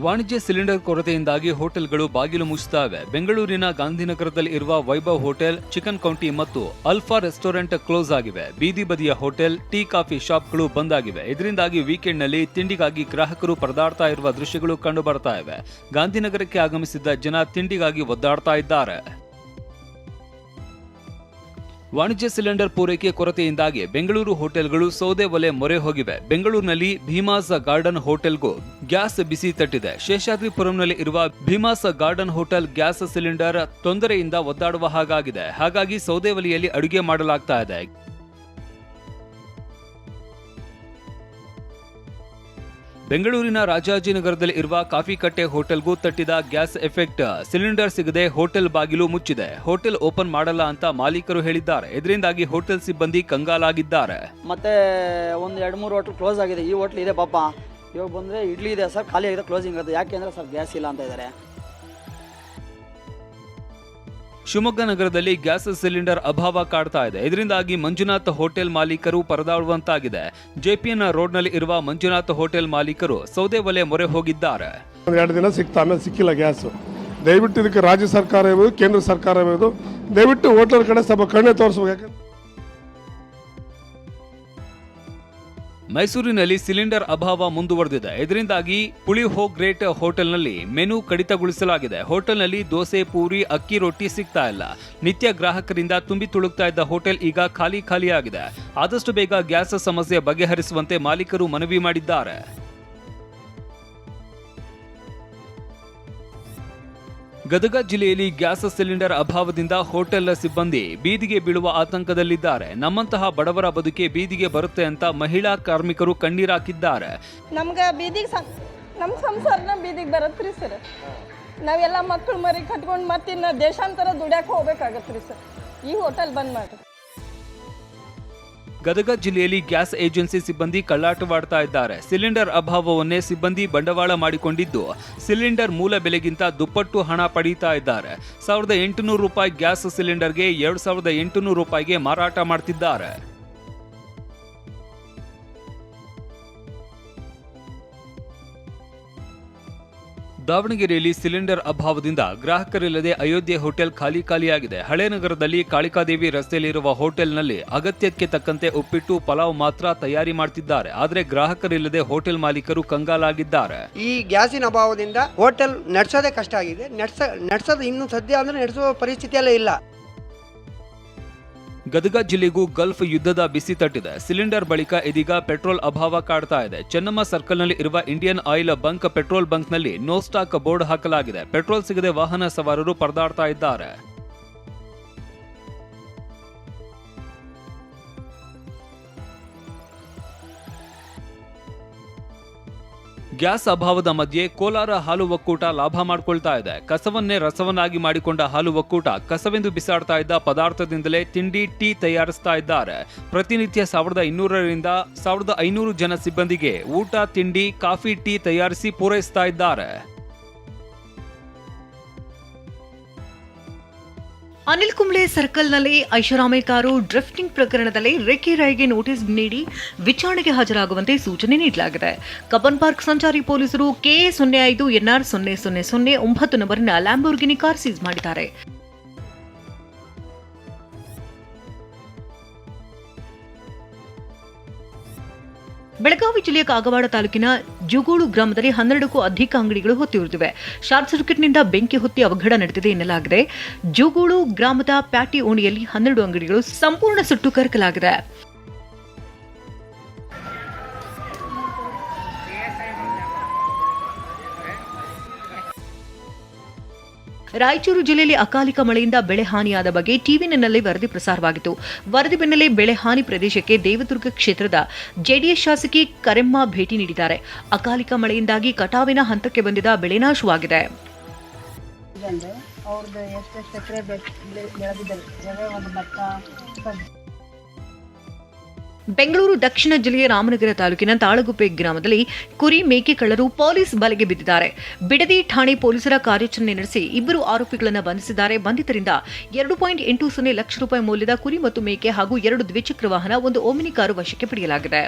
ವಾಣಿಜ್ಯ ಸಿಲಿಂಡರ್ ಕೊರತೆಯಿಂದಾಗಿ ಹೋಟೆಲ್ಗಳು ಬಾಗಿಲು ಮುಚ್ಚುತ್ತಾ ಇವೆ. ಬೆಂಗಳೂರಿನ ಗಾಂಧಿನಗರದಲ್ಲಿ ಇರುವ ವೈಭವ್ ಹೋಟೆಲ್, ಚಿಕನ್ ಕೌಂಟಿ ಮತ್ತು ಅಲ್ಫಾ ರೆಸ್ಟೋರೆಂಟ್ ಕ್ಲೋಸ್ ಆಗಿವೆ. ಬೀದಿ ಬದಿಯ ಹೋಟೆಲ್, ಟೀ ಕಾಫಿ ಶಾಪ್ಗಳು ಬಂದ್ ಆಗಿವೆ. ಇದರಿಂದಾಗಿ ವೀಕೆಂಡ್ನಲ್ಲಿ ತಿಂಡಿಗಾಗಿ ಗ್ರಾಹಕರು ಪರದಾಡ್ತಾ ಇರುವ ದೃಶ್ಯಗಳು ಕಂಡು ಬರ್ತಾ ಇವೆ. ಗಾಂಧಿನಗರಕ್ಕೆ ಆಗಮಿಸಿದ್ದ ಜನ ತಿಂಡಿಗಾಗಿ ಒದ್ದಾಡ್ತಾ ಇದ್ದಾರೆ. ವಾಣಿಜ್ಯ ಸಿಲಿಂಡರ್ ಪೂರೈಕೆ ಕೊರತೆಯಿಂದಾಗಿ ಬೆಂಗಳೂರು ಹೋಟೆಲ್ಗಳು ಸೌದೆ ಒಲೆ ಮೊರೆ ಹೋಗಿವೆ. ಬೆಂಗಳೂರಿನಲ್ಲಿ ಭೀಮಾಸ್ ಗಾರ್ಡನ್ ಹೋಟೆಲ್ಗೂ ಗ್ಯಾಸ್ ಬಿಸಿ ತಟ್ಟಿದೆ. ಶೇಷಾದ್ರಿಪುರಂನಲ್ಲಿ ಇರುವ Bheemas garden hotel gas cylinder ತೊಂದರೆಯಿಂದ ಒದ್ದಾಡುವ ಹಾಗಾಗಿದೆ. ಹಾಗಾಗಿ ಸೌದೆ ಒಲೆಯಲ್ಲಿ ಅಡುಗೆ ಮಾಡಲಾಗ್ತಾ ಇದೆ. ಬೆಂಗಳೂರಿನ ರಾಜಾಜಿನಗರದಲ್ಲಿ ಇರುವ ಕಾಫಿ ಕಟ್ಟೆ ಹೋಟೆಲ್ಗೂ ತಟ್ಟಿದ ಗ್ಯಾಸ್ ಎಫೆಕ್ಟ್. ಸಿಲಿಂಡರ್ ಸಿಗದೆ ಹೋಟೆಲ್ ಬಾಗಿಲು ಮುಚ್ಚಿದೆ. ಹೋಟೆಲ್ ಓಪನ್ ಮಾಡಲ್ಲ ಅಂತ ಮಾಲೀಕರು ಹೇಳಿದ್ದಾರೆ. ಇದರಿಂದಾಗಿ ಹೋಟೆಲ್ ಸಿಬ್ಬಂದಿ ಕಂಗಾಲಾಗಿದ್ದಾರೆ. ಮತ್ತೆ ಒಂದು 2-3 ಹೋಟೆಲ್ ಕ್ಲೋಸ್ ಆಗಿದೆ. ಈ ಹೋಟೆಲ್ ಇದೆ ಪಾಪ, ಇವಾಗ ಬಂದರೆ ಇಡ್ಲಿ ಇದೆ ಸರ್, ಖಾಲಿ ಆಗಿದೆ, ಕ್ಲೋಸಿಂಗ್ ಆಗಿದೆ. ಯಾಕೆಂದರೆ ಸರ್ ಗ್ಯಾಸ್ ಇಲ್ಲ ಅಂತ ಇದ್ದಾರೆ. ಶಿವಮೊಗ್ಗ ನಗರದಲ್ಲಿ ಗ್ಯಾಸ್ ಸಿಲಿಂಡರ್ ಅಭಾವ ಕಾಡ್ತಾ ಇದೆ. ಇದರಿಂದಾಗಿ ಮಂಜುನಾಥ್ ಹೋಟೆಲ್ ಮಾಲೀಕರು ಪರದಾಡುವಂತಾಗಿದೆ. ಜೆಪಿಎನ್ ರೋಡ್ನಲ್ಲಿ ಇರುವ ಮಂಜುನಾಥ್ ಹೋಟೆಲ್ ಮಾಲೀಕರು ಸೌದೆ ಒಲೆ ಮೊರೆ ಹೋಗಿದ್ದಾರೆ. 2 ದಿನ ಸಿಕ್ತಾ, ಆಮೇಲೆ ಸಿಕ್ಕಿಲ್ಲ ಗ್ಯಾಸು. ದಯವಿಟ್ಟು ಇದಕ್ಕೆ ರಾಜ್ಯ ಸರ್ಕಾರ ಇರ್ಬೋದು, ಕೇಂದ್ರ ಸರ್ಕಾರ ಇರ್ಬೋದು, ದಯವಿಟ್ಟು ಹೋಟೆಲ್ ಕಡೆ ಸ್ವಲ್ಪ ಕಣ್ಣೆ ತೋರಿಸ್ಬೇಕು. ಮೈಸೂರಿನಲ್ಲಿ ಸಿಲಿಂಡರ್ ಅಭಾವ ಮುಂದುವರೆದಿದೆ. ಇದರಿಂದಾಗಿ ಪುಳಿಹೋಗ್ರೇಟ್ ಹೋಟೆಲ್ನಲ್ಲಿ ಮೆನು ಕಡಿತಗೊಳಿಸಲಾಗಿದೆ. ಹೋಟೆಲ್ನಲ್ಲಿ ದೋಸೆ, ಪೂರಿ, ಅಕ್ಕಿ ರೊಟ್ಟಿ ಸಿಗ್ತಾ ಇಲ್ಲ. ನಿತ್ಯ ಗ್ರಾಹಕರಿಂದ ತುಂಬಿ ತುಳುಕ್ತಾ ಇದ್ದ ಹೋಟೆಲ್ ಈಗ ಖಾಲಿಯಾಗಿದೆ. ಆದಷ್ಟು ಬೇಗ ಗ್ಯಾಸ್ ಸಮಸ್ಯೆ ಬಗೆಹರಿಸುವಂತೆ ಮಾಲೀಕರು ಮನವಿ ಮಾಡಿದ್ದಾರೆ. ಗದಗ ಜಿಲ್ಲೆಯಲ್ಲಿ ಗ್ಯಾಸ್ ಸಿಲಿಂಡರ್ ಅಭಾವದಿಂದ ಹೋಟೆಲ್ ಸಿಬ್ಬಂದಿ ಬೀದಿಗೆ ಬೀಳುವ ಆತಂಕದಲ್ಲಿದ್ದಾರೆ. ನಮ್ಮಂತಹ ಬಡವರ ಬದುಕೆ ಬೀದಿಗೆ ಬರುತ್ತೆ ಅಂತ ಮಹಿಳಾ ಕಾರ್ಮಿಕರು ಕಣ್ಣೀರಾಕಿದ್ದಾರೆ. ನಮ್ಗೆ ನಮ್ಮ ಸಂಸಾರನ ಬೀದಿಗೆ ಬರತ್ರಿ ಸರ್. ನಾವೆಲ್ಲ ಮಕ್ಕಳು ಮರಿ ಕಟ್ಕೊಂಡು ಮತ್ತಿನ್ನ ದೇಶಾಂತರ ದುಡ್ಯಾಕೆ ಹೋಗ್ಬೇಕಾಗತ್ರಿ ಸರ್. ಈ ಹೋಟೆಲ್ ಬಂದ್ ಮಾಡ್ರಿ. ಗದಗ ಜಿಲ್ಲೆಯಲ್ಲಿ ಗ್ಯಾಸ್ ಏಜೆನ್ಸಿ ಸಿಬ್ಬಂದಿ ಕಳ್ಳಾಟವಾಡ್ತಾ ಇದ್ದಾರೆ. ಸಿಲಿಂಡರ್ ಅಭಾವವನ್ನೇ ಸಿಬ್ಬಂದಿ ಬಂಡವಾಳ ಮಾಡಿಕೊಂಡಿದ್ದು ಸಿಲಿಂಡರ್ ಮೂಲ ಬೆಲೆಗಿಂತ ದುಪ್ಪಟ್ಟು ಹಣ ಪಡೀತಾ ಇದ್ದಾರೆ. 1800 ರೂಪಾಯಿ ಗ್ಯಾಸ್ ಸಿಲಿಂಡರ್ಗೆ 2800 ರೂಪಾಯಿಗೆ ಮಾರಾಟ ಮಾಡ್ತಿದ್ದಾರೆ. ದಾವಣಗೆರೆಯಲ್ಲಿ ಸಿಲಿಂಡರ್ ಅಭಾವದಿಂದ ಗ್ರಾಹಕರಿಲ್ಲದೆ ಅಯೋಧ್ಯೆ ಹೋಟೆಲ್ ಖಾಲಿಯಾಗಿದೆ. ಹಳೇನಗರದಲ್ಲಿ ಕಾಳಿಕಾದೇವಿ ರಸ್ತೆಯಲ್ಲಿರುವ ಹೋಟೆಲ್ನಲ್ಲಿ ಅಗತ್ಯಕ್ಕೆ ತಕ್ಕಂತೆ ಉಪ್ಪಿಟ್ಟು, ಪಲಾವ್ ಮಾತ್ರ ತಯಾರಿ ಮಾಡ್ತಿದ್ದಾರೆ. ಆದರೆ ಗ್ರಾಹಕರಿಲ್ಲದೆ ಹೋಟೆಲ್ ಮಾಲೀಕರು ಕಂಗಾಲಾಗಿದ್ದಾರೆ. ಈ ಗ್ಯಾಸಿನ ಅಭಾವದಿಂದ ಹೋಟೆಲ್ ನಡೆಸೋದೇ ಕಷ್ಟ ಆಗಿದೆ. ನಡೆಸೋದು ಇನ್ನು ಸದ್ಯ ಅಂದ್ರೆ ನಡೆಸುವ ಪರಿಸ್ಥಿತಿಯಲ್ಲೇ ಇಲ್ಲ. ಗದಗ ಜಿಲ್ಲೆಗೂ ಗಲ್ಫ್ ಯುದ್ಧದ ಬಿಸಿ ತಟ್ಟಿದೆ. ಸಿಲಿಂಡರ್ ಬಳಿಕ ಇದೀಗ ಪೆಟ್ರೋಲ್ ಅಭಾವ ಕಾಡ್ತಾ ಇದೆ. ಚೆನ್ನಮ್ಮ ಸರ್ಕಲ್ನಲ್ಲಿ ಇರುವ ಇಂಡಿಯನ್ ಆಯಿಲ್ ಬಂಕ್ ಪೆಟ್ರೋಲ್ ಬಂಕ್ನಲ್ಲಿ ನೋ ಸ್ಟಾಕ್ ಬೋರ್ಡ್ ಹಾಕಲಾಗಿದೆ. ಪೆಟ್ರೋಲ್ ಸಿಗದೆ ವಾಹನ ಸವಾರರು ಪರದಾಡ್ತಾ ಇದ್ದಾರೆ. ಗ್ಯಾಸ್ ಅಭಾವದ ಮಧ್ಯೆ ಕೋಲಾರ ಹಾಲು ಒಕ್ಕೂಟ ಲಾಭ ಮಾಡಿಕೊಳ್ತಾ ಇದೆ. ಕಸವನ್ನೇ ರಸವನ್ನಾಗಿ ಮಾಡಿಕೊಂಡ ಹಾಲು ಒಕ್ಕೂಟ ಕಸವೆಂದು ಬಿಸಾಡ್ತಾ ಇದ್ದ ಪದಾರ್ಥದಿಂದಲೇ ತಿಂಡಿ, ಟೀ ತಯಾರಿಸ್ತಾ ಇದ್ದಾರೆ. ಪ್ರತಿನಿತ್ಯ 1200ರಿಂದ 1500 ಜನ ಸಿಬ್ಬಂದಿಗೆ ಊಟ, ತಿಂಡಿ, ಕಾಫಿ, ಟೀ ತಯಾರಿಸಿ ಪೂರೈಸ್ತಾ ಇದ್ದಾರೆ. ಅನಿಲ್ ಕುಂಬ್ಳೆ ಸರ್ಕಲ್ನಲ್ಲಿ ಐಷಾರಾಮಿ ಕಾರು ಡ್ರಿಫ್ಟಿಂಗ್ ಪ್ರಕರಣದಲ್ಲಿ ರೆಕ್ಕೆ ರಾಯ್ಗೆ ನೋಟಿಸ್ ನೀಡಿ ವಿಚಾರಣೆಗೆ ಹಾಜರಾಗುವಂತೆ ಸೂಚನೆ ನೀಡಲಾಗಿದೆ. ಕಬ್ಬನ್ ಪಾರ್ಕ್ ಸಂಚಾರಿ ಪೊಲೀಸರು KA05NR 0009 ನಂಬರಿನ ಲ್ಯಾಂಬೋರ್ಗಿನಿ ಕಾರ್ ಸೀಸ್ ಮಾಡಿದ್ದಾರೆ. ಬೆಳಗಾವಿ ಜಿಲ್ಲೆಯ ಕಾಗವಾಡ ತಾಲೂಕಿನ ಜುಗೂಳು ಗ್ರಾಮದಲ್ಲಿ 12ಕ್ಕೂ ಅಧಿಕ ಅಂಗಡಿಗಳು ಹೊತ್ತಿ ಉರಿದಿವೆ. ಶಾರ್ಟ್ ಸರ್ಕ್ಯೂಟ್ನಿಂದ ಬೆಂಕಿ ಹೊತ್ತಿ ಅವಘಡ ನಡೆದಿದೆ ಎನ್ನಲಾಗಿದೆ. ಜುಗೂಳು ಗ್ರಾಮದ ಪ್ಯಾಟಿ ಓಣಿಯಲ್ಲಿ 12 ಅಂಗಡಿಗಳು ಸಂಪೂರ್ಣ ಸುಟ್ಟು ಕರಕಲಾಗಿದೆ. ರಾಯಚೂರು ಜಿಲ್ಲೆಯಲ್ಲಿ ಅಕಾಲಿಕ ಮಳೆಯಿಂದ ಬೆಳೆ ಹಾನಿಯಾದ ಬಗ್ಗೆ ಟಿವಿನಲ್ಲಿ ವರದಿ ಪ್ರಸಾರವಾಗಿತ್ತು. ವರದಿ ಬೆನ್ನಲ್ಲೇ ಬೆಳೆ ಹಾನಿ ಪ್ರದೇಶಕ್ಕೆ ದೇವದುರ್ಗ ಕ್ಷೇತ್ರದ ಜೆಡಿಎಸ್ ಶಾಸಕಿ ಕರೆಮ್ಮ ಭೇಟಿ ನೀಡಿದ್ದಾರೆ. ಅಕಾಲಿಕ ಮಳೆಯಿಂದಾಗಿ ಕಟಾವಿನ ಹಂತಕ್ಕೆ ಬಂದಿದ್ದ ಬೆಳೆ ನಾಶವಾಗಿದೆ. ಬೆಂಗಳೂರು ದಕ್ಷಿಣ ಜಿಲ್ಲೆಯ ರಾಮನಗರ ತಾಲೂಕಿನ ತಾಳಗುಪ್ಪೆ ಗ್ರಾಮದಲ್ಲಿ ಕುರಿ ಮೇಕೆ ಕಳ್ಳರು ಪೊಲೀಸ್ ಬಲೆಗೆ ಬಿದ್ದಿದ್ದಾರೆ. ಬಿಡದಿ ಠಾಣೆ ಪೊಲೀಸರ ಕಾರ್ಯಾಚರಣೆ ನಡೆಸಿ 2 ಆರೋಪಿಗಳನ್ನು ಬಂಧಿಸಿದ್ದಾರೆ. ಬಂಧಿತರಿಂದ 2.80 ಲಕ್ಷ ರೂಪಾಯಿ ಮೌಲ್ಯದ ಕುರಿ ಮತ್ತು ಮೇಕೆ ಹಾಗೂ 2 ದ್ವಿಚಕ್ರ ವಾಹನ, 1 ಓಮಿನಿ ಕಾರು ವಶಕ್ಕೆ ಪಡೆಯಲಾಗಿದೆ.